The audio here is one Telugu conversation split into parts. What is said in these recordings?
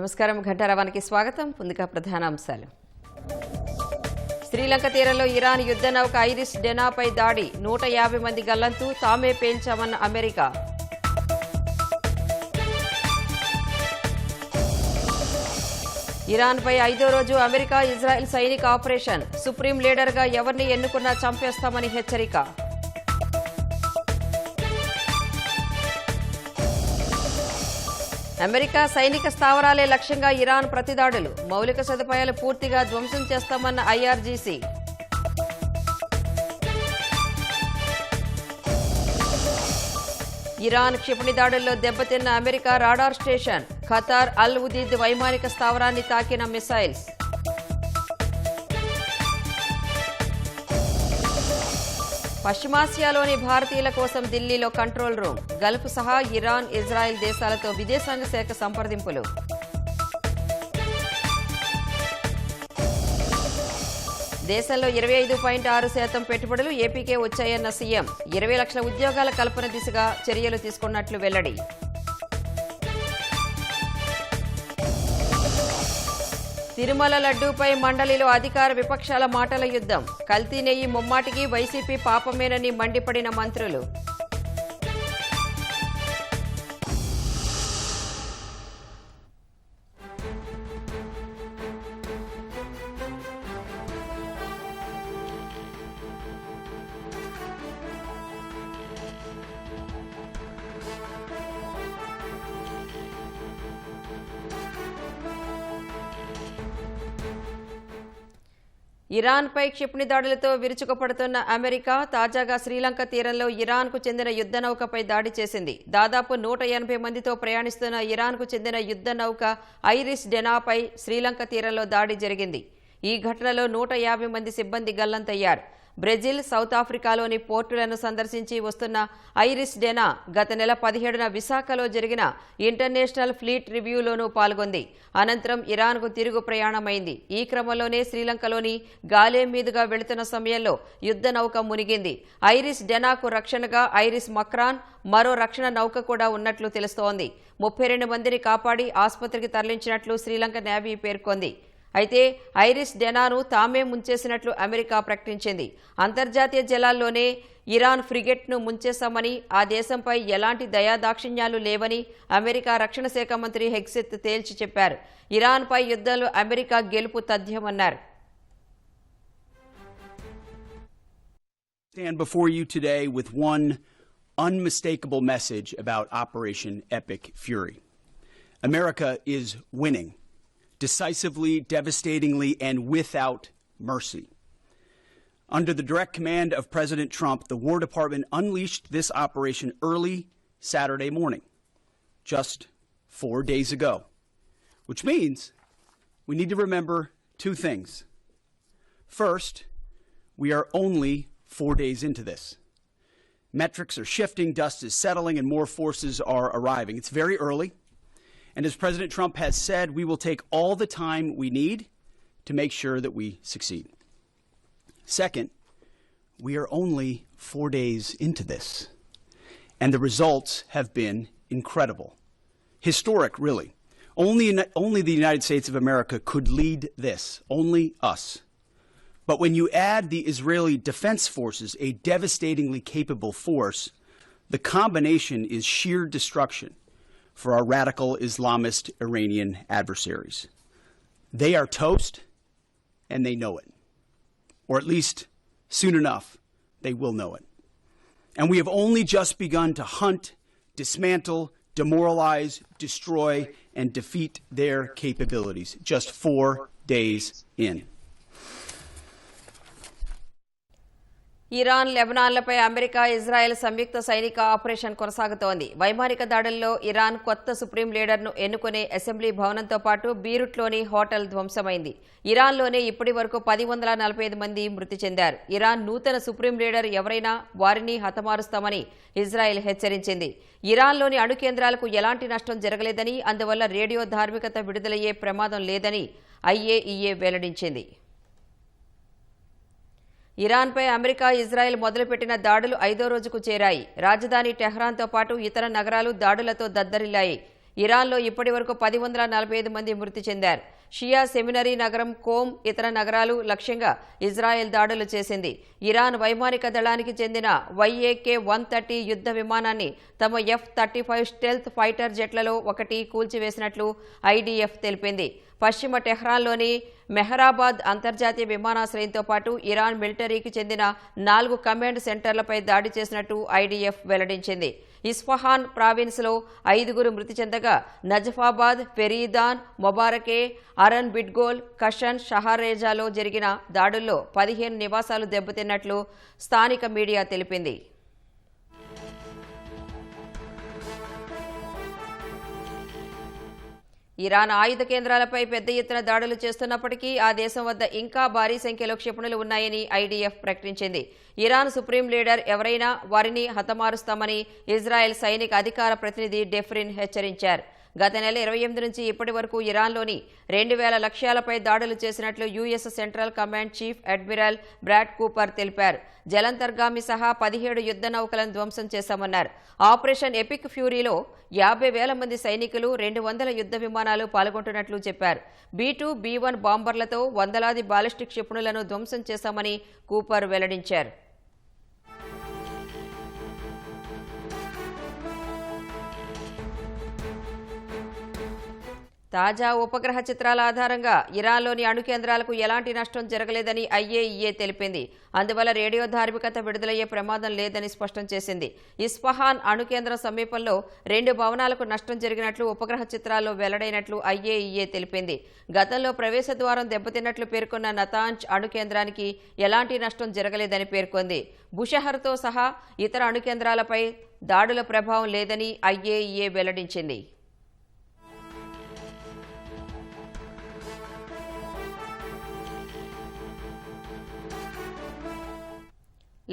నమస్కారం. ఘంటారావానికి స్వాగతం. ముందుగా ప్రధానాంశాలు. శ్రీలంక తీరంలో ఇరాన్ యుద్ధ నౌక ఐరిస్ డెనాపై దాడి, 150 మంది గల్లంతు, తామే పేల్చామన్న అమెరికా. ఇరాన్పై 5వ రోజు అమెరికా ఇజ్రాయెల్ సైనిక ఆపరేషన్, సుప్రీం లీడర్గా ఎవరిని ఎన్నుకున్నా చంపేస్తామని హెచ్చరిక. అమెరికా సైనిక స్థావరాలే లక్ష్యంగా ఇరాన్ ప్రతిదాడులు, మౌలిక సదుపాయాలు పూర్తిగా ధ్వంసం చేస్తామన్న ఐఆర్జీసీ. ఇరాన్ క్షిపణి దాడుల్లో దెబ్బతిన్న అమెరికా రాడార్ స్టేషన్, ఖతార్ అల్ ఉదీద్ వైమానిక స్థావరాన్ని తాకిన మిసైల్స్. పశ్చిమాసియాలోని భారతీయుల కోసం ఢిల్లీలో కంట్రోల్ రూమ్, గల్ఫ్ సహా ఇరాన్, ఇజ్రాయెల్ దేశాలతో విదేశాంగ శాఖ సంప్రదింపులు. దేశంలో 25.6% పెట్టుబడులు ఏపీకే వచ్చాయన్న సీఎం. 20 లక్షల ఉద్యోగాల కల్పన దిశగా చర్యలు తీసుకున్నట్లు వెల్లడి. తిరుమల లడ్డూపై మండలిలో అధికార విపక్షాల మాటల యుద్ధం, కల్తీ నెయ్యి ముమ్మాటికి వైసీపీ పాపమేనని మండిపడిన మంత్రులు. ఇరాన్పై క్షిపణి దాడులతో విరుచుకుపడుతున్న అమెరికా తాజాగా శ్రీలంక తీరంలో ఇరాన్కు చెందిన యుద్ధ నౌకపై దాడి చేసింది. దాదాపు 180 మందితో ప్రయాణిస్తున్న ఇరాన్కు చెందిన యుద్ధ నౌక ఐరిస్ డెనాపై శ్రీలంక తీరంలో దాడి జరిగింది. ఈ ఘటనలో 150 మంది సిబ్బంది గల్లంతయ్యారు. బ్రెజిల్, సౌత్ ఆఫ్రికాలోని పోర్టులను సందర్శించి వస్తున్న ఐరిస్ డెనా గత నెల 17న విశాఖలో జరిగిన ఇంటర్నేషనల్ ఫ్లీట్ రివ్యూలోనూ పాల్గొంది. అనంతరం ఇరాన్కు తిరుగు ప్రయాణమైంది. ఈ క్రమంలోనే శ్రీలంకలోని గాలే మీదుగా వెళుతున్న సమయంలో యుద్ధ నౌక మునిగింది. ఐరిస్ డెనాకు రక్షణగా ఐరిస్ మక్రాన్, మరో రక్షణ నౌక కూడా ఉన్నట్లు తెలుస్తోంది. 32 మందిని కాపాడి ఆసుపత్రికి తరలించినట్లు శ్రీలంక నేవీ పేర్కొంది. అయితే ఐరిస్ డెనాను తామే ముంచేసినట్లు అమెరికా ప్రకటించింది. అంతర్జాతీయ జలాల్లోనే ఇరాన్ ఫ్రిగెట్ను ముంచేశామని, ఆ దేశంపై ఎలాంటి దయాదాక్షిణ్యాలు లేవని అమెరికా రక్షణ శాఖ మంత్రి హెగ్సెత్ తేల్చి చెప్పారు. ఇరాన్పై యుద్ధంలో అమెరికా గెలుపు తథ్యమన్నారు. Stand before you today with one unmistakable message about Operation Epic Fury. America is winning. Decisively, devastatingly, and without mercy. Under the direct command of President Trump, the War Department unleashed this operation early Saturday morning, just 4 days ago, which means we need to remember two things. First, we are only 4 days into this. Metrics are shifting, dust is settling, and more forces are arriving. It's very early. And as President Trump has said, we will take all the time we need to make sure that we succeed. Second, we are only 4 days into this, and the results have been incredible. Historic, really. Only the United States of America could lead this, only us. But when you add the Israeli Defense Forces, a devastatingly capable force, the combination is sheer destruction for our radical Islamist Iranian adversaries. They are toast, and they know it. Or at least, soon enough, they will know it. And we have only just begun to hunt, dismantle, demoralize, destroy, and defeat their capabilities, just 4 days in. Iran, లెబనాన్లపై అమెరికా, ఇజ్రాయెల్ సంయుక్త సైనిక ఆపరేషన్ కొనసాగుతోంది. వైమానిక దాడుల్లో ఇరాన్ కొత్త సుప్రీం లీడర్ను ఎన్నుకునే అసెంబ్లీ భవనంతో పాటు బీరుట్లోని హోటల్ ధ్వంసమైంది. ఇరాన్లోనే ఇప్పటి వరకు 145 మంది మృతి చెందారు. ఇరాన్ నూతన సుప్రీం లీడర్ ఎవరైనా వారిని హతమారుస్తామని ఇజ్రాయెల్ హెచ్చరించింది. ఇరాన్లోని అణు కేంద్రాలకు ఎలాంటి నష్టం జరగలేదని, అందువల్ల రేడియో ధార్మికత విడుదలయ్యే ప్రమాదం లేదని IAEA వెల్లడించింది. ఇరాన్పై అమెరికా, ఇజ్రాయెల్ మొదలుపెట్టిన దాడులు 5వ రోజుకు చేరాయి. రాజధాని టెహ్రాన్తో పాటు ఇతర నగరాలు దాడులతో దద్దరిల్లాయి. ఇరాన్లో ఇప్పటివరకు 1045 మంది మృతి చెందారు. షియా సెమినరీ నగరం, కోమ్, ఇతర నగరాలు లక్ష్యంగా ఇజ్రాయెల్ దాడులు చేసింది. ఇరాన్ వైమానిక దళానికి చెందిన YAK-130 యుద్ధ విమానాన్ని తమ F-35 స్టెల్త్ ఫైటర్ జెట్లలో ఒకటి కూల్చివేసినట్లు IDF తెలిపింది. పశ్చిమ టెహ్రాన్లోని మెహరాబాద్ అంతర్జాతీయ విమానాశ్రయంతో పాటు ఇరాన్ మిలిటరీకి చెందిన 4 కమాండ్ సెంటర్లపై దాడి చేసినట్టు IDF వెల్లడించింది. ఇస్ఫహాన్ ప్రావిన్స్లో 5 మృతి చెందగా నజఫాబాద్, ఫెరీదాన్, మొబారకే, అరన్ బిడ్గోల్, కషన్, షహారేజాలో జరిగిన దాడుల్లో 15 నివాసాలు దెబ్బతిన్నట్లు స్థానిక మీడియా తెలిపింది. ఇరాన్ ఆయుధ కేంద్రాలపై పెద్ద ఎత్తున దాడులు చేస్తున్నప్పటికీ ఆ దేశం వద్ద ఇంకా భారీ సంఖ్యలో క్షిపణులు ఉన్నాయని IDF ప్రకటించింది. ఇరాన్ సుప్రీం లీడర్ ఎవరైనా వారిని హతమారుస్తామని ఇజ్రాయెల్ సైనిక అధికార ప్రతినిధి డెఫ్రిన్ హెచ్చరించారు. గత నెల 28 నుంచి ఇప్పటి వరకు ఇరాన్లోని 2000 లక్ష్యాలపై దాడులు చేసినట్లు US central command chief admiral Brad Cooper తెలిపారు. జలంతర్గామి సహా 17 యుద్ధ నౌకలను ధ్వంసం చేశామన్నారు. ఆపరేషన్ ఎపిక్ ఫ్యూరీలో 50,000 మంది సైనికులు, 200 యుద్ధ విమానాలు పాల్గొంటున్నట్లు చెప్పారు. B-2, B-1 బాంబర్లతో వందలాది బాలిస్టిక్ క్షిపణులను ధ్వంసం చేశామని కూపర్ వెల్లడించారు. తాజా ఉపగ్రహ చిత్రాల ఆధారంగా ఇరాన్లోని అణు కేంద్రాలకు ఎలాంటి నష్టం జరగలేదని IAEA తెలిపింది. అందువల్ల రేడియో ధార్మికత విడుదలయ్యే ప్రమాదం లేదని స్పష్టం చేసింది. ఇస్ఫహాన్ అణు కేంద్రం సమీపంలో 2 భవనాలకు నష్టం జరిగినట్లు ఉపగ్రహ చిత్రాల్లో వెల్లడైనట్లు IAEA తెలిపింది. గతంలో ప్రవేశ ద్వారం దెబ్బతిన్నట్లు పేర్కొన్న నతాంజ్ అణు కేంద్రానికి ఎలాంటి నష్టం జరగలేదని పేర్కొంది. బుషహర్తో సహా ఇతర అణు కేంద్రాలపై దాడుల ప్రభావం లేదని IAEA వెల్లడించింది.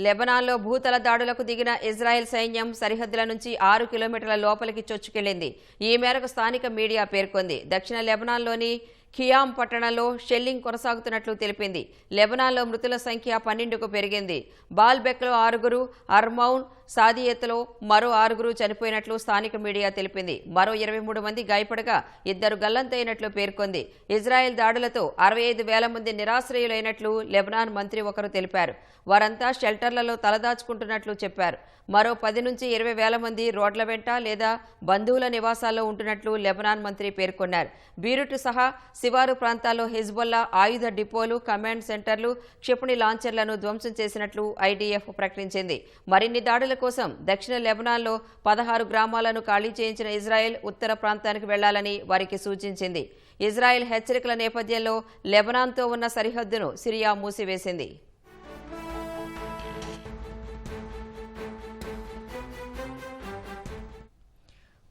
లెబనాన్లో భూతల దాడులకు దిగిన ఇజ్రాయెల్ సైన్యం సరిహద్దుల నుంచి 6 కిలోమీటర్ల లోపలికి చొచ్చుకెళ్లింది. ఈ మేరకు స్థానిక మీడియా పేర్కొంది. దక్షిణ లెబనాన్లోని ఖియామ్ పట్టణంలో షెల్లింగ్ కొనసాగుతున్నట్లు తెలిపింది. లెబనాన్లో మృతుల సంఖ్య 12కు పెరిగింది. బాల్బెక్లో 6, అర్మౌన్, సాదియత్లో మరో 6 చనిపోయినట్లు స్థానిక మీడియా తెలిపింది. మరో 23 మంది గాయపడగా 2 గల్లంతైనట్లు పేర్కొంది. ఇజ్రాయెల్ దాడులతో 65,000 మంది నిరాశ్రయులైనట్లు లెబనాన్ మంత్రి ఒకరు తెలిపారు. వారంతా షెల్టర్లలో తలదాచుకుంటున్నట్లు చెప్పారు. మరో 10 నుంచి 20,000 మంది రోడ్ల వెంట లేదా బంధువుల నివాసాల్లో ఉంటున్నట్లు లెబనాన్ మంత్రి పేర్కొన్నారు. బీరుట్ సహా శివారు ప్రాంతాల్లో హిజ్బుల్లా ఆయుధ డిపోలు, కమాండ్ సెంటర్లు, క్షిపణి లాంచర్లను ధ్వంసం చేసినట్లు IDF ప్రకటించింది. మరిన్ని దాడుల కోసం దక్షిణ లెబనాన్లో 16 గ్రామాలను ఖాళీ చేయించిన ఇజ్రాయెల్ ఉత్తర ప్రాంతానికి వెళ్లాలని వారికి సూచించింది. ఇజ్రాయెల్ హెచ్చరికల నేపథ్యంలో లెబనాన్తో ఉన్న సరిహద్దును సిరియా మూసివేసింది.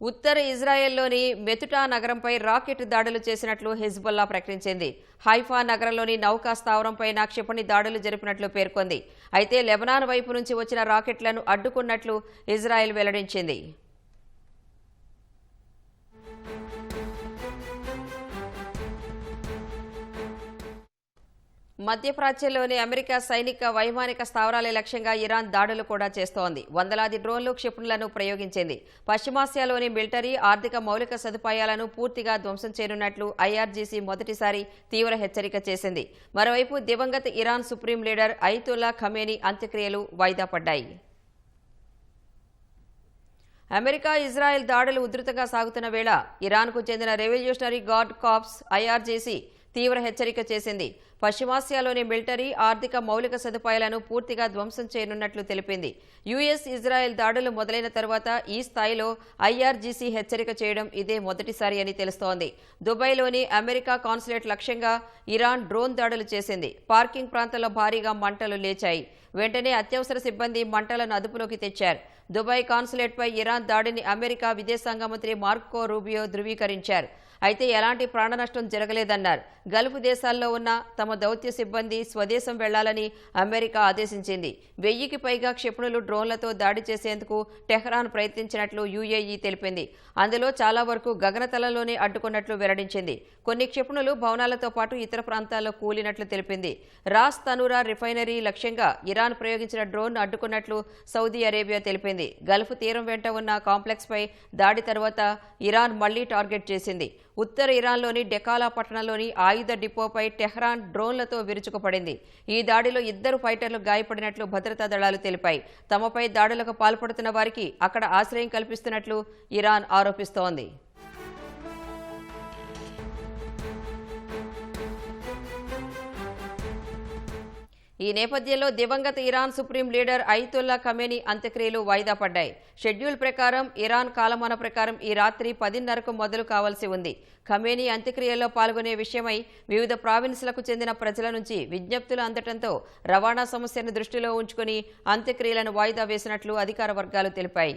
ఉత్తర ఇజ్రాయెల్లోని మెతుటా నగరంపై రాకెట్ దాడులు చేసినట్లు హిజ్బుల్లా ప్రకటించింది. హైఫా నగరంలోని నౌకా స్థావరంపైన క్షిపణి దాడులు జరిపినట్లు పేర్కొంది. అయితే లెబనాన్ వైపు నుంచి వచ్చిన రాకెట్లను అడ్డుకున్నట్లు ఇజ్రాయెల్ వెల్లడించింది. మధ్యప్రాచ్యంలోని అమెరికా సైనిక వైమానిక స్థావరాల లక్ష్యంగా ఇరాన్ దాడులు కూడా చేస్తోంది. వందలాది డ్రోన్లు, క్షిపణులను ప్రయోగించింది. పశ్చిమాసియాలోని మిలిటరీ, ఆర్థిక మౌలిక సదుపాయాలను పూర్తిగా ధ్వంసం చేయనున్నట్లు IRGC మొదటిసారి తీవ్ర హెచ్చరిక చేసింది. మరోవైపు దివంగత Iran supreme leader Ayatollah Khamenei అంత్యక్రియలు వాయిదా పడ్డాయి. అమెరికా, ఇజ్రాయెల్ దాడులు ఉధృతంగా సాగుతున్న వేళ ఇరాన్కు చెందిన రెవల్యూషనరీ గార్డ్ కార్ప్స్ IRGC తీవ్ర హెచ్చరిక చేసింది. పశ్చిమాసియాలోని మిలిటరీ, ఆర్థిక మౌలిక సదుపాయాలను పూర్తిగా ధ్వంసం చేయనున్నట్లు తెలిపింది. US, ఇజ్రాయెల్ దాడులు మొదలైన తర్వాత ఈ స్థాయిలో IRGC హెచ్చరిక చేయడం ఇదే మొదటిసారి అని తెలుస్తోంది. దుబాయ్లోని అమెరికా కాన్సులేట్ లక్ష్యంగా ఇరాన్ డ్రోన్ దాడులు చేసింది. పార్కింగ్ ప్రాంతంలో భారీగా మంటలు లేచాయి. వెంటనే అత్యవసర సిబ్బంది మంటలను అదుపులోకి తెచ్చారు. దుబాయ్ కాన్సులేట్పై ఇరాన్ దాడిని అమెరికా విదేశాంగ మంత్రి మార్కో రూబియో ధృవీకరించారు. అయితే ఎలాంటి ప్రాణ నష్టం జరగలేదన్నారు. గల్ఫ్ దేశాల్లో ఉన్న తమ దౌత్య సిబ్బంది స్వదేశం వెళ్లాలని అమెరికా ఆదేశించింది. 1000కి పైగా క్షిపణులు డ్రోన్లతో దాడి చేసేందుకు టెహ్రాన్ ప్రయత్నించినట్లు యుఏఈ తెలిపింది. అందులో చాలా వరకు గగనతలంలోనే అడ్డుకున్నట్లు వెల్లడించింది. కొన్ని క్షిపణులు భవనాలతో పాటు ఇతర ప్రాంతాల్లో కూలినట్లు తెలిపింది. రాస్ తనూరా రిఫైనరీ లక్ష్యంగా ఇరాన్ ప్రయోగించిన డ్రోన్ అడ్డుకున్నట్లు సౌదీ అరేబియా తెలిపింది. గల్ఫ్ తీరం వెంట ఉన్న కాంప్లెక్స్ పై దాడి తర్వాత ఇరాన్ మళ్లీ టార్గెట్ చేసింది. ఉత్తర ఇరాన్లోని డెకాలా పట్టణంలోని ఆయుధ డిపోపై టెహ్రాన్ డ్రోన్లతో విరుచుకుపడింది. ఈ దాడిలో 2 ఫైటర్లు గాయపడినట్లు భద్రతా దళాలు తెలిపాయి. తమపై దాడులకు పాల్పడుతున్న వారికి అక్కడ ఆశ్రయం కల్పిస్తున్నట్లు ఇరాన్ ఆరోపిస్తోంది. ఈ నేపథ్యంలో దివంగత Iran supreme leader Ayatollah Khamenei అంత్యక్రియలు వాయిదా పడ్డాయి. షెడ్యూల్ ప్రకారం ఇరాన్ కాలమాన ప్రకారం ఈ రాత్రి 10:30కు మొదలు కావాల్సి ఉంది. ఖమేనీ అంత్యక్రియల్లో పాల్గొనే విషయమై వివిధ ప్రావిన్స్లకు చెందిన ప్రజల నుంచి విజ్ఞప్తులు అందటంతో రవాణా సమస్యను దృష్టిలో ఉంచుకుని అంత్యక్రియలను వాయిదా వేసినట్లు అధికార వర్గాలు తెలిపాయి.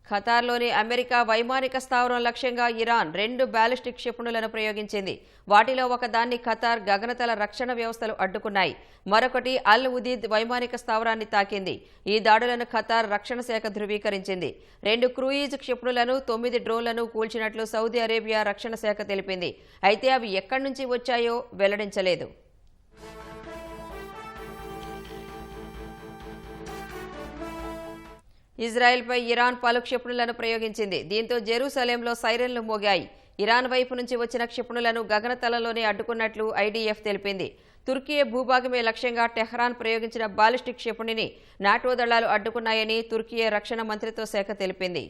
ఖతార్లోని అమెరికా వైమానిక స్థావరం లక్ష్యంగా ఇరాన్ 2 బ్యాలిస్టిక్ క్షిపణులను ప్రయోగించింది. వాటిలో ఒకదాన్ని ఖతార్ గగనతల రక్షణ వ్యవస్థలు అడ్డుకున్నాయి. మరొకటి అల్ ఉదీద్ వైమానిక స్థావరాన్ని తాకింది. ఈ దాడులను ఖతార్ రక్షణ శాఖ ధృవీకరించింది. 2 క్రూయిజ్ క్షిపణులను 9 డ్రోన్లను కూల్చినట్లు సౌదీ అరేబియా రక్షణ శాఖ తెలిపింది. అయితే అవి ఎక్కడి నుంచి వచ్చాయో వెల్లడించలేదు. ఇజ్రాయెల్పై ఇరాన్ పలు క్షిపణులను ప్రయోగించింది. దీంతో జెరూసలేంలో సైరన్లు మోగాయి. ఇరాన్ వైపు నుంచి వచ్చిన క్షిపణులను గగనతలంలోనే అడ్డుకున్నట్లు ఐడీఎఫ్ తెలిపింది. తుర్కియే భూభాగమే లక్ష్యంగా టెహ్రాన్ ప్రయోగించిన బాలిస్టిక్ క్షిపణిని నాటో దళాలు అడ్డుకున్నాయని తుర్కియే రక్షణ మంత్రిత్వ శాఖ తెలిపింది.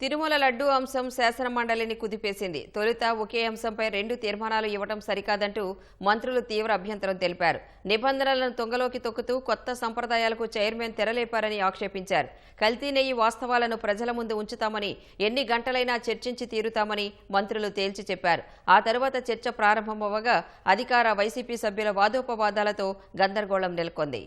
తిరుమల లడ్డూ అంశం శాసనమండలిని కుదిపేసింది. తొలుత ఒకే అంశంపై 2 తీర్మానాలు ఇవ్వడం సరికాదంటూ మంత్రులు తీవ్ర అభ్యంతరం తెలిపారు. నిబంధనలను తొంగలోకి తొక్కుతూ కొత్త సంప్రదాయాలకు చైర్మన్ తెరలేపారని ఆక్షేపించారు. కల్తీ నెయ్యి వాస్తవాలను ప్రజల ముందు ఉంచుతామని, ఎన్ని గంటలైనా చర్చించి తీరుతామని మంత్రులు తేల్చి చెప్పారు. ఆ తర్వాత చర్చ ప్రారంభమవ్వగా అధికార వైసీపీ సభ్యుల వాదోపవాదాలతో గందరగోళం నెలకొంది.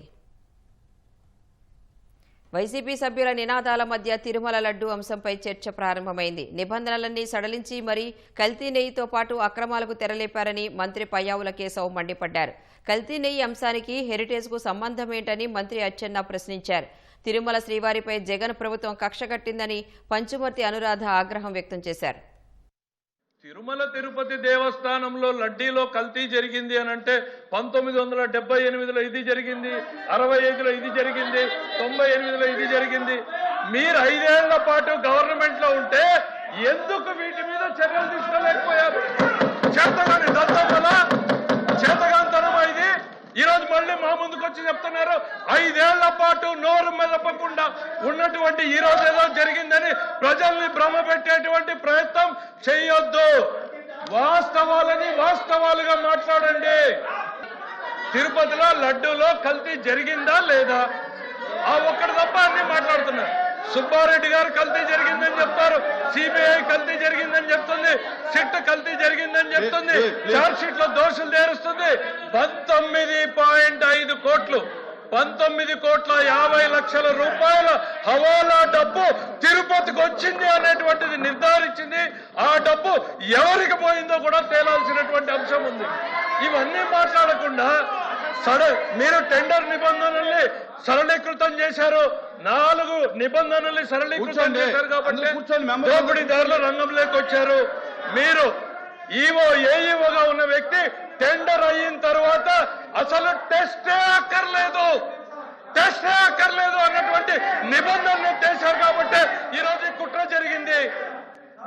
వైసీపీ సభ్యుల నినాదాల మధ్య తిరుమల లడ్డూ అంశంపై చర్చ ప్రారంభమైంది. నిబంధనలన్నీ సడలించి మరీ కల్తీ నెయ్యితో పాటు అక్రమాలకు తెరలేపారని మంత్రి పయ్యావుల కేశవ్ మండిపడ్డారు. కల్తీ నెయ్యి అంశానికి హెరిటేజ్కు సంబంధమేంటని మంత్రి అచ్చెన్న ప్రశ్నించారు. తిరుమల శ్రీవారిపై జగన్ ప్రభుత్వం కక్షగట్టిందని పంచుమర్తి అనురాధ ఆగ్రహం వ్యక్తం చేశారు. తిరుమల తిరుపతి దేవస్థానంలో లడ్డీలో కల్తీ జరిగింది అని అంటే 1978లో ఇది జరిగింది, 65లో ఇది జరిగింది, 98లో ఇది జరిగింది. మీరు 5 ఏళ్ల పాటు గవర్నమెంట్ లో ఉంటే ఎందుకు వీటి మీద చర్యలు తీసుకోలేకపోయారు? చేతగాని దత్తమల చేతగాంతనమా ఇది? ఈ రోజు మళ్ళీ మా ముందుకు వచ్చి చెప్తున్నారు 5 ఏళ్ల పాటు నోరు మెదపకుండా ఉన్నటువంటి ఈ రోజు ఏదో జరిగిందని ప్రజల్ని భ్రమ పెట్టేటువంటి ప్రయత్నం చేయొద్దు. వాస్తవాలని వాస్తవాలుగా మాట్లాడండి. తిరుపతిలో లడ్డూలో కల్తీ జరిగిందా లేదా? ఆ ఒక్కటి తప్ప అన్ని మాట్లాడుతున్నారు. సుబ్బారెడ్డి గారు కల్తీ జరిగిందని చెప్తారు, సిబిఐ కల్తీ జరిగిందని చెప్తుంది, సిట్ కల్తీ జరిగిందని చెప్తుంది, చార్జ్ షీట్ లో దోషులు చేరుస్తుంది. 19.5 కోట్లు 19,50,00,000 రూపాయల హవాలా డబ్బు తిరుపతికి వచ్చింది అనేటువంటిది నిర్ధారించింది. ఆ డబ్బు ఎవరికి పోయిందో కూడా తేలాల్సినటువంటి అంశం ఉంది. ఇవన్నీ మాట్లాడకుండా మీరు టెండర్ నిబంధనల్ని సరళీకృతం చేశారు. 4 నిబంధనల్ని సరళీకృతం చేశారు కాబట్టి దోపిడీదారుల రంగంలోకి వచ్చారు. మీరు ఈవో ఏఈఓగా ఉన్న వ్యక్తి టెండర్ అయిన తర్వాత అసలు టెస్టే అక్కర్లేదు అన్నటువంటి నిబంధనలు చేశారు కాబట్టి ఈ రోజు కుట్ర జరిగింది.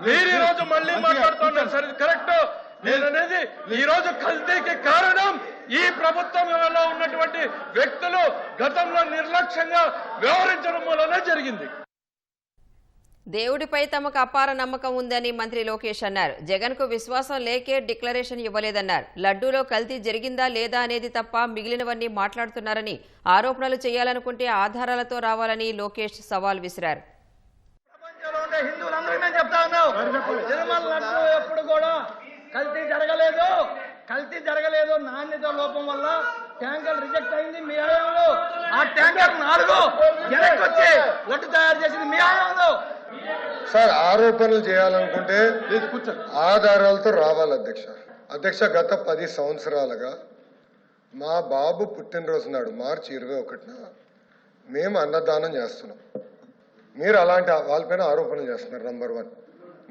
మీరు ఈ రోజు మళ్ళీ మాట్లాడుతున్నారు. సరే, కరెక్ట్. నేననేది ఈ రోజు కల్తీకి కారణం ఈ ప్రభుత్వంలో ఉన్నటువంటి వ్యక్తులు గతంలో నిర్లక్ష్యంగా వ్యవహరించడం వల్లనే జరిగింది. దేవుడిపై తమకు అపార నమ్మకం ఉందని మంత్రి లోకేష్ అన్నారు. జగన్కు విశ్వాసం లేకే డిక్లరేషన్ ఇవ్వలేదన్నారు. లడ్డూలో కల్తీ జరిగిందా లేదా అనేది తప్ప మిగిలినవన్నీ మాట్లాడుతున్నారని, ఆరోపణలు చేయాలనుకుంటే ఆధారాలతో రావాలని లోకేష్ సవాల్ విసిరారు. కల్తీ జరగలేదు. నాణ్యత లోపం వల్ల ట్యాంకర్ రిజెక్ట్ అయింది మీ హయాంలో. ఆ ట్యాంకర్ 4 వెనక్కి వచ్చి లడ్డు తయారు చేసింది మీ హయాంలో. సార్, ఆరోపణలు చేయాలనుకుంటే ఆధారాలతో రావాలి అధ్యక్ష. గత 10 సంవత్సరాలుగా మా బాబు పుట్టినరోజు నాడు మార్చి 21న మేము అన్నదానం చేస్తున్నాం. మీరు అలాంటి వాళ్ళపైన ఆరోపణలు చేస్తున్నారు. నంబర్ 1.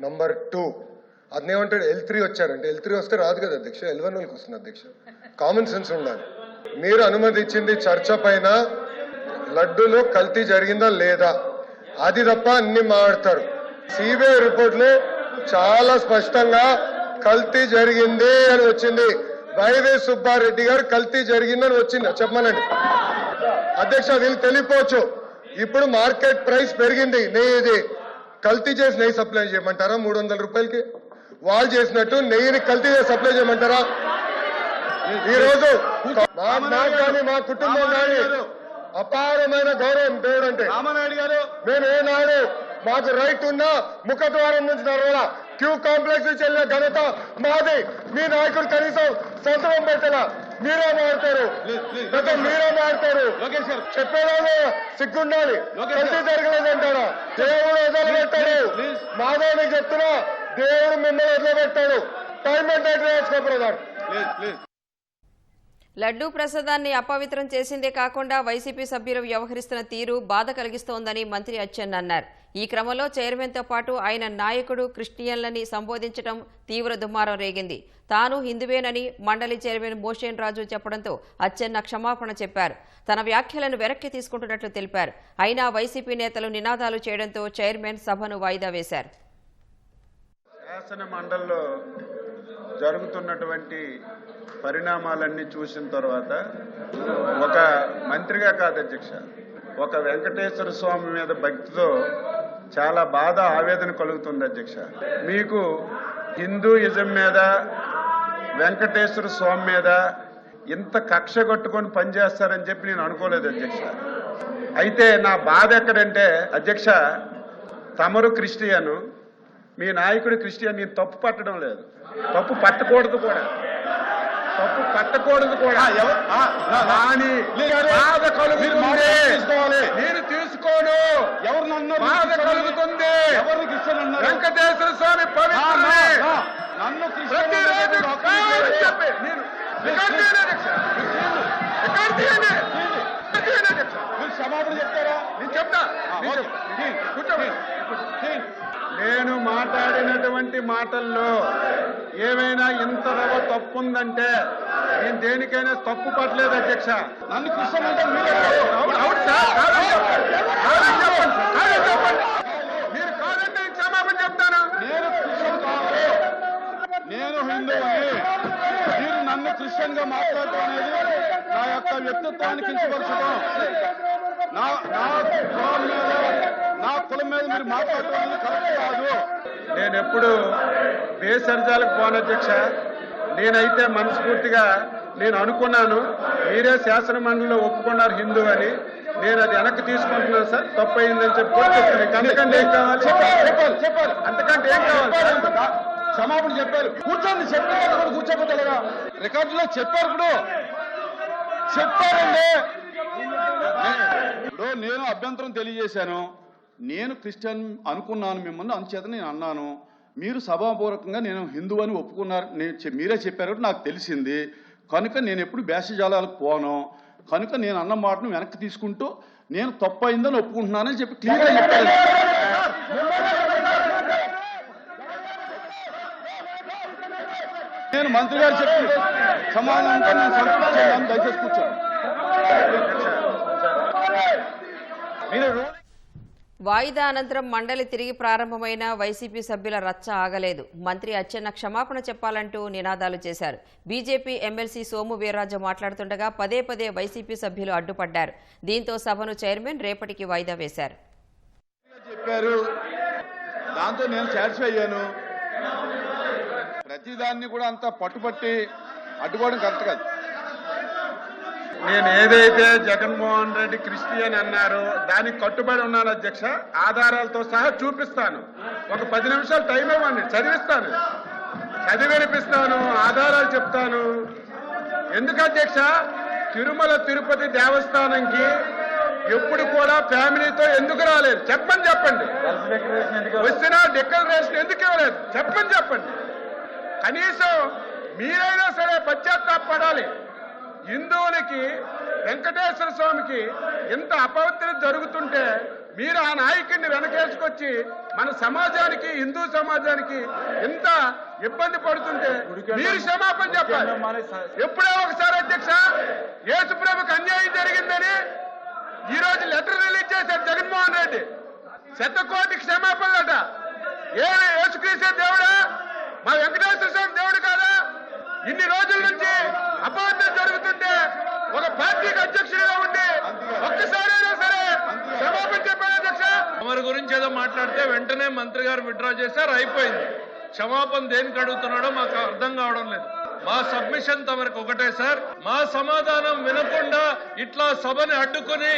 నంబర్ 2, అదేమంటాడు L3 వచ్చారంటే L3 వస్తే రాదు కదా అధ్యక్ష, L1 వాళ్ళకి వస్తుంది అధ్యక్ష. కామన్ సెన్స్ ఉండాలి. మీరు అనుమతి ఇచ్చింది చర్చ పైన లడ్డూలో కల్తీ జరిగిందా లేదా అది తప్ప అన్ని మాట్లాడతారు. సిబిఐ రిపోర్ట్ లో చాలా స్పష్టంగా కల్తీ జరిగింది అని వచ్చింది. వైవి సుబ్బారెడ్డి గారు కల్తీ జరిగిందని వచ్చింది చెప్పమనండి అధ్యక్ష. వీళ్ళు తెలియపోవచ్చు. ఇప్పుడు మార్కెట్ ప్రైస్ పెరిగింది. నెయ్యి కల్తీ చేసి నెయ్యి సప్లై చేయమంటారా 300 రూపాయలకి? వాళ్ళు చేసినట్టు నెయ్యిని కల్తీ చేసి సప్లై చేయమంటారా? ఈ రోజు కానీ మా కుటుంబం కానీ అపారమైన గౌరవం దేవుడు అంటే. మేము ఏనాడు మాకు రైట్ ఉన్నా ముఖద్వారం నుంచి నడవాల, క్యూ కాంప్లెక్స్ నుంచి వెళ్ళిన ఘనత మాది. మీ నాయకుడు కనీసం సంతకం పెట్టాల. మీరే మాడతారు, మీరే మాడతారు. చెప్పేవాళ్ళు సిగ్గుండాలి. కల్తీ జరగలేదంటారా? దేవుడు వదిలిపెట్టాడు. మాధవ్ చెప్తున్నా, దేవుడు మిమ్మల్ని వదిలిపెట్టాడు. టైం అంటే రాసుకోకూడదు. లడ్డూ ప్రసాదాన్ని అపవిత్రం చేసిందే కాకుండా వైసీపీ సభ్యులు వ్యవహరిస్తున్న తీరు బాధ కలిగిస్తోందని మంత్రి అచ్చెన్న అన్నారు. ఈ క్రమంలో చైర్మన్తో పాటు ఆయన నాయకుడు క్రిస్టియన్లని సంబోధించడం తీవ్ర దుమారం రేగింది. తాను హిందువేనని మండలి చైర్మన్ మోషేన్ రాజు చెప్పడంతో అచ్చెన్న క్షమాపణ చెప్పారు. తన వ్యాఖ్యలను వెనక్కి తీసుకుంటున్నట్లు తెలిపారు. అయినా వైసీపీ నేతలు నినాదాలు చేయడంతో చైర్మన్ సభను వాయిదా వేశారు. శాసన మండలిలో జరుగుతున్నటువంటి పరిణామాలన్నీ చూసిన తర్వాత ఒక మంత్రిగా కాదు అధ్యక్ష, ఒక వెంకటేశ్వర స్వామి మీద భక్తితో చాలా బాధ ఆవేదన కలుగుతుంది అధ్యక్ష. మీకు హిందూయిజం మీద వెంకటేశ్వర స్వామి మీద ఇంత కక్ష కట్టుకొని పనిచేస్తారని చెప్పి నేను అనుకోలేదు అధ్యక్ష. అయితే నా బాధ ఎక్కడంటే అధ్యక్ష, తమరు క్రిస్టియను, మీ నాయకుడు క్రిస్టియన్. నేను తప్పు పట్టడం లేదు, తప్పు పట్టకూడదు కూడా, తప్పు పట్టకూడదు కూడా. కానీ బాధ కలుగుతుంది, నేను తీసుకోను. ఎవరు నన్ను బాధ కలుగుతుంది? వెంకటేశ్వర స్వామి పవిత్రుడే. నన్ను ప్రతిరోజు చెప్పి నేను క్షమాపణ చెప్తారా? నేను చెప్తా. నేను మాట్లాడినటువంటి మాటల్లో ఏమైనా ఇంత రవ తప్పు ఉందంటే నేను దేనికైనా తప్పు పట్టలేదు అధ్యక్ష. నన్ను కృష్ణ అంటే మీరు కాదంటే నేను క్షమాపణ చెప్తాను. నేను క్రిస్టియన్ కాదు, నేను హిందువుని. మీరు నన్ను క్రిస్టియన్ గా మాట్లాడటం అనేది నా యొక్క వ్యక్తిత్వాన్ని కించపరచడం. నా కులం మీద మీరు మాట్లాడటం అనేది కరెక్ట్ కాదు. నేను ఎప్పుడు బేసర్జాలకు పోను అధ్యక్ష. నేనైతే మనస్ఫూర్తిగా నేను అనుకున్నాను, మీరే శాసన మండలిలో ఒప్పుకున్నారు హిందూ అని. నేను అది వెనక్కి తీసుకుంటున్నాను సార్, తప్పు అయిందని చెప్పి అంతకంటే ఏం కావాలి? చెప్పాలి అంతకంటే ఏం కావాలి? క్షమాపణ చెప్పారు. కూర్చోండి, చెప్పారు. కూర్చోపోతలేదా? రికార్డులో చెప్పారు. ఇప్పుడు చెప్పారండి. ఇప్పుడు నేను అభ్యంతరం తెలియజేశాను. నేను క్రిస్టియన్ అనుకున్నాను మిమ్మల్ని, అందుచేత నేను అన్నాను. మీరు సభాపూర్వకంగా నేను హిందూ అని ఒప్పుకున్నారు, మీరే చెప్పారు, నాకు తెలిసింది కనుక నేను ఎప్పుడు భేషజాలాలకు పోను. కనుక నేను అన్న మాటను వెనక్కి తీసుకుంటూ నేను తప్పు అయిందని ఒప్పుకుంటున్నానని చెప్పి క్లియర్గా చెప్పాను. నేను మంత్రి గారు చెప్పి సమాధానంగా నేను సంతృప్తి దయచేసి కూర్చోండి. వాయిదా అనంతరం మండలి తిరిగి ప్రారంభమైన వైసీపీ సభ్యుల రచ్చ ఆగలేదు. మంత్రి అచ్చెన్న క్షమాపణ చెప్పాలంటూ నినాదాలు చేశారు. బీజేపీ ఎమ్మెల్సీ సోము వీర్రాజు మాట్లాడుతుండగా పదే పదే వైసీపీ సభ్యులు అడ్డుపడ్డారు. దీంతో సభను చైర్మన్ రేపటికి వాయిదా వేశారు. చెప్పారు దాంతో నేను సాటిస్ఫై అయ్యాను. ప్రతిదాన్ని కూడా అంత పట్టుబట్టి అడ్డుకోవడం కరెక్ట్ కాదు. నేను ఏదైతే జగన్మోహన్ రెడ్డి క్రిస్టియన్ అన్నారో దానికి కట్టుబడి ఉన్నాను అధ్యక్ష. ఆధారాలతో సహా చూపిస్తాను. ఒక 10 నిమిషాలు టైం ఇవ్వండి, చదివిస్తాను, చదివినిపిస్తాను, ఆధారాలు చెప్తాను. ఎందుకు అధ్యక్ష, తిరుమల తిరుపతి దేవస్థానంకి ఎప్పుడు కూడా ఫ్యామిలీతో ఎందుకు రాలేదు చెప్పండి. వచ్చినా డిక్లరేషన్ ఎందుకు ఇవ్వలేదు చెప్పండి. కనీసం మీరైనా సరే పశ్చాత్తాపడాలి. హిందువులకి వెంకటేశ్వర స్వామికి ఇంత అపవిత్రత జరుగుతుంటే మీరు ఆ నాయకుడిని వెనకేసుకొచ్చి మన సమాజానికి, హిందూ సమాజానికి ఇంత ఇబ్బంది పడుతుంటే మీరు క్షమాపణ చెప్పాలి. ఎప్పుడో ఒకసారి అధ్యక్ష యేసుప్రభుకి అన్యాయం జరిగిందని ఈ రోజు లెటర్ రిలీజ్ చేశారు జగన్మోహన్ రెడ్డి. 100 కోటి క్షమాపణలట. యేసుక్రీస్తు దేవుడా, మా వెంకటేశ్వర స్వామి దేవుడు కాదా? ఇన్ని రోజుల నుంచి అపవిత్రం జరుగుతుంటే ఒక పార్టీకి అధ్యక్షుడిగా ఉండి ఒక్కసారైనా సరే క్షమాపణ చెప్పారు అధ్యక్ష. తమరి గురించి ఏదో మాట్లాడితే వెంటనే మంత్రి గారు విత్డ్రా చేశారు, అయిపోయింది. క్షమాపణ దేనికి అడుగుతున్నాడో మాకు అర్థం కావడం లేదు. మా సబ్మిషన్ తమరికి ఒకటే సార్, మా సమాధానం వినకుండా ఇట్లా సభని అడ్డుకుని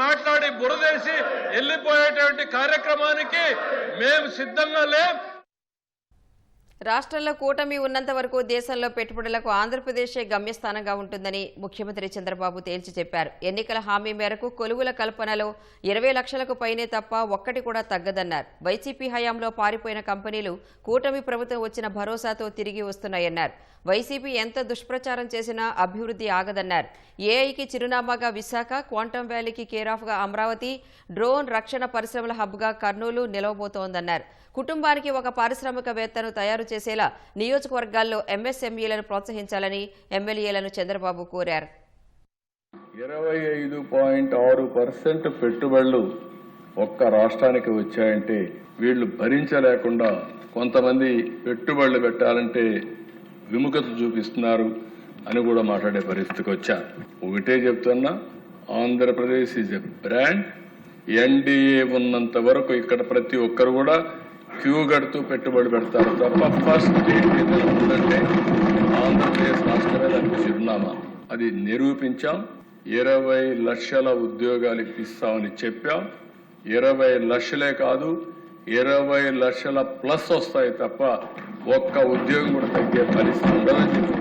మాట్లాడి బురదేసి వెళ్ళిపోయేటువంటి కార్యక్రమానికి మేము సిద్ధంగా లేం. రాష్ట్రంలో కూటమి ఉన్నంత వరకు దేశంలో పెట్టుబడులకు ఆంధ్రప్రదేశే గమ్యస్థానంగా ఉంటుందని ముఖ్యమంత్రి చంద్రబాబు తేల్చి చెప్పారు. ఎన్నికల హామీ మేరకు కొలువుల కల్పనలో 20 లక్షలకు పైనే తప్ప ఒక్కటి కూడా తగ్గదన్నారు. వైసీపీ హయాంలో పారిపోయిన కంపెనీలు కూటమి ప్రభుత్వం వచ్చిన భరోసాతో తిరిగి వస్తున్నాయన్నారు. వైసీపీ ఎంత దుష్ప్రచారం చేసినా అభివృద్ధి ఆగదన్నారు. ఏఐకి చిరునామాగా విశాఖ, క్వాంటమ్ వ్యాలీకి కేరాఫ్గా అమరావతి, డ్రోన్ రక్షణ పరిశ్రమల హబ్గా కర్నూలు నిలవబోతోందన్నారు. కుటుంబానికి ఒక పారిశ్రామికవేత్తను తయారు చేసేలా నియోజకవర్గాల్లో ఎంఎస్ఎంఈలను ప్రోత్సహించాలని ఎమ్మెల్యేలను చంద్రబాబు కోరారు. 25.6% పెట్టుబడులు ఒక్క రాష్ట్రానికి వచ్చాయంటే వీళ్లు భరించలేకుండా కొంతమంది పెట్టుబడులు పెట్టాలంటే విముఖత చూపిస్తున్నారు అని కూడా మాట్లాడే పరిస్థితికి వచ్చారు. ఒకటే చెప్తున్నా, Andhra Pradesh is a brand. NDA ఉన్నంత వరకు ఇక్కడ ప్రతి ఒక్కరు కూడా క్యూ కడుతూ పెట్టుబడి పెడతారు తప్ప ఫస్ట్ స్టేట్ ఏదైనా ఉందంటే ఆంధ్రప్రదేశ్ రాష్ట్రమే దానికి చిరునామా. అది నిరూపించాం. 20 లక్షల ఉద్యోగాలు ఇప్పిస్తామని చెప్పాం. 20 లక్షలే కాదు, 20 లక్షల ప్లస్ వస్తాయి తప్ప ఒక్క ఉద్యోగం కూడా తగ్గే పరిస్థితి ఉండదని చెప్పి